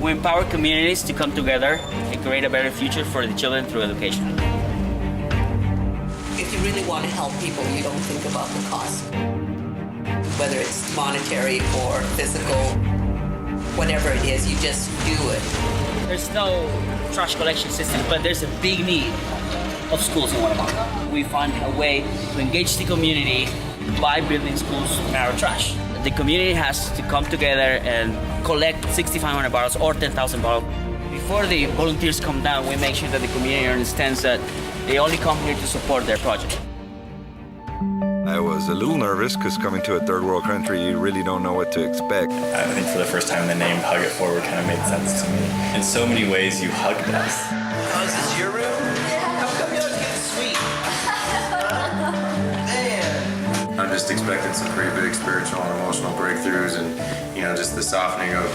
We empower communities to come together and create a better future for the children through education. If you really want to help people, you don't think about the cost. Whether it's monetary or physical, whatever it is, you just do it. There's no trash collection system, but there's a big need of schools in Guatemala. We find a way to engage the community by building schools in our trash. The community has to come together and collect 6,500 bottles or 10,000 bottles. Before the volunteers come down, we make sure that the community understands that they only come here to support their project. I was a little nervous because coming to a third world country, you really don't know what to expect. I think for the first time, the name Hug It Forward kind of made sense to me. In so many ways, you hugged us. Oh, is this your room? How come y'all getting sweet? Man. I'm just expecting some pretty big spiritual and emotional breakthroughs, and just the softening of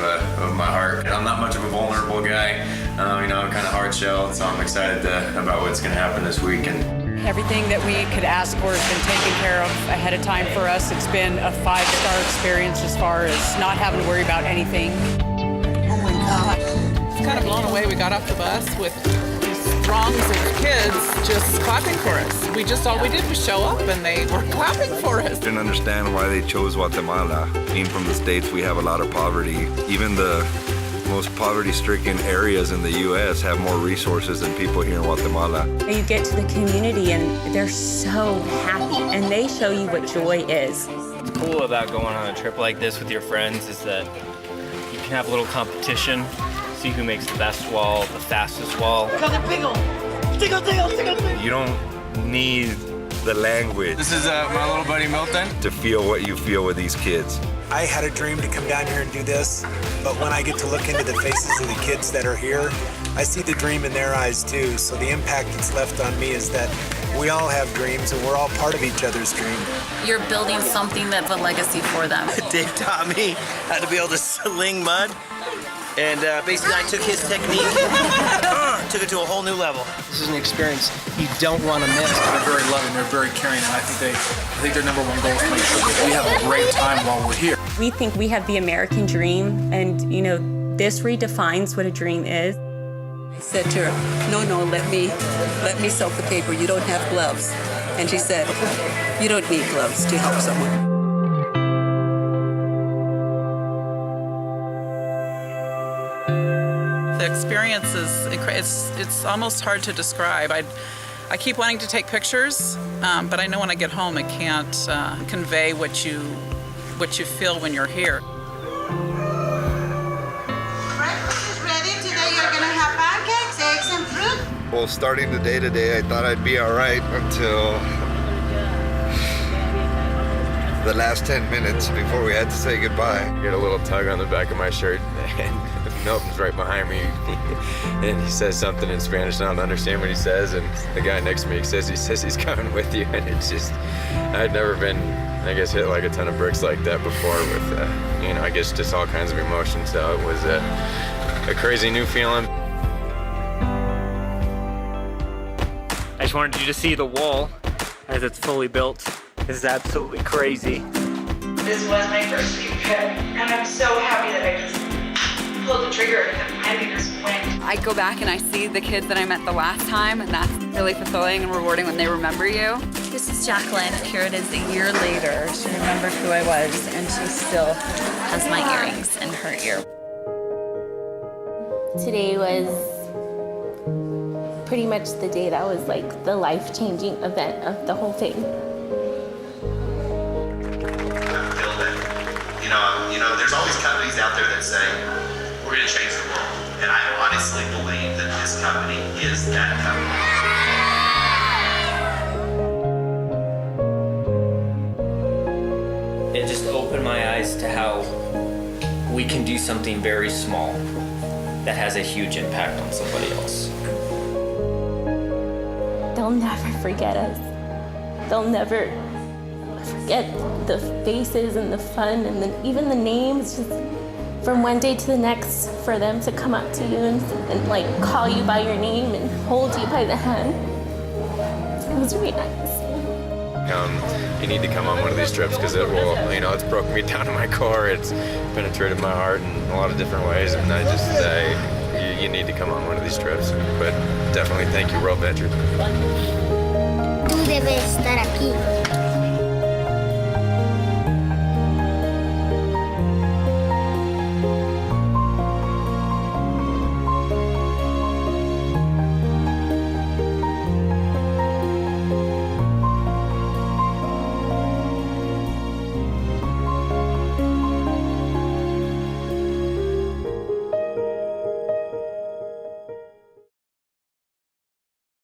my heart. I'm not much of a vulnerable guy. I'm kind of hard shelled, so I'm excited about what's going to happen this week. Everything that we could ask for has been taken care of ahead of time for us. It's been a 5-star experience as far as not having to worry about anything. Oh my God. It's kind of blown away. We got off the bus with these throngs of kids just clapping for us. All we did was show up and they were clapping for us. Didn't understand why they chose Guatemala. Being from the States, we have a lot of poverty. Even the most poverty-stricken areas in the U.S. have more resources than people here in Guatemala. You get to the community and they're so happy, and they show you what joy is. What's cool about going on a trip like this with your friends is that you can have a little competition, see who makes the best wall, the fastest wall. You don't need the language. This is my little buddy Milton. To feel what you feel with these kids. I had a dream to come down here and do this, but when I get to look into the faces of the kids that are here, I see the dream in their eyes too. So the impact that's left on me is that we all have dreams and we're all part of each other's dream. You're building something that's a legacy for them. Dave taught me how to be able to sling mud, and basically I took his technique, took it to a whole new level. This is an experience you don't want to miss. They're very loving, they're very caring, and I think their number one goal is to make sure that we have a great time while we're here. We think we have the American dream, and this redefines what a dream is. I said to her, no, let me soak the paper. You don't have gloves. And she said, you don't need gloves to help someone. The experience is it's almost hard to describe. I keep wanting to take pictures, but I know when I get home I can't convey what you feel when you're here. Breakfast is ready. Today you're gonna have pancakes, eggs, and fruit. Well, starting the day today, I thought I'd be all right until the last 10 minutes before we had to say goodbye. Get a little tug on the back of my shirt, and Milton's right behind me, and he says something in Spanish, and I don't understand what he says, and the guy next to me says he's coming with you, and it's just, I'd never been, I guess, hit like a ton of bricks like that before with, I guess just all kinds of emotions, so it was a crazy new feeling. I just wanted you to see the wall as it's fully built. This is absolutely crazy. This was my first big trip, and I'm so happy that I just pulled the trigger and finally just went. I go back and I see the kids that I met the last time, and that's really fulfilling and rewarding when they remember you. This is Jacqueline. Here it is a year later. She remembered who I was, and she still has my earrings in her ear. Today was pretty much the day that was like the life-changing event of the whole thing. There's always companies out there that say, we're going to change the world. And I honestly believe that this company is that company. It just opened my eyes to how we can do something very small that has a huge impact on somebody else. They'll never forget us. They'll never forget the faces and the fun and even the names. Just from one day to the next, for them to come up to you and like call you by your name and hold you by the hand. It was really nice. you need to come on one of these trips because it will, it's broken me down to my core. It's penetrated my heart in a lot of different ways, and I just you need to come on one of these trips. But definitely thank you, World Adventure. Tú debes estar aquí.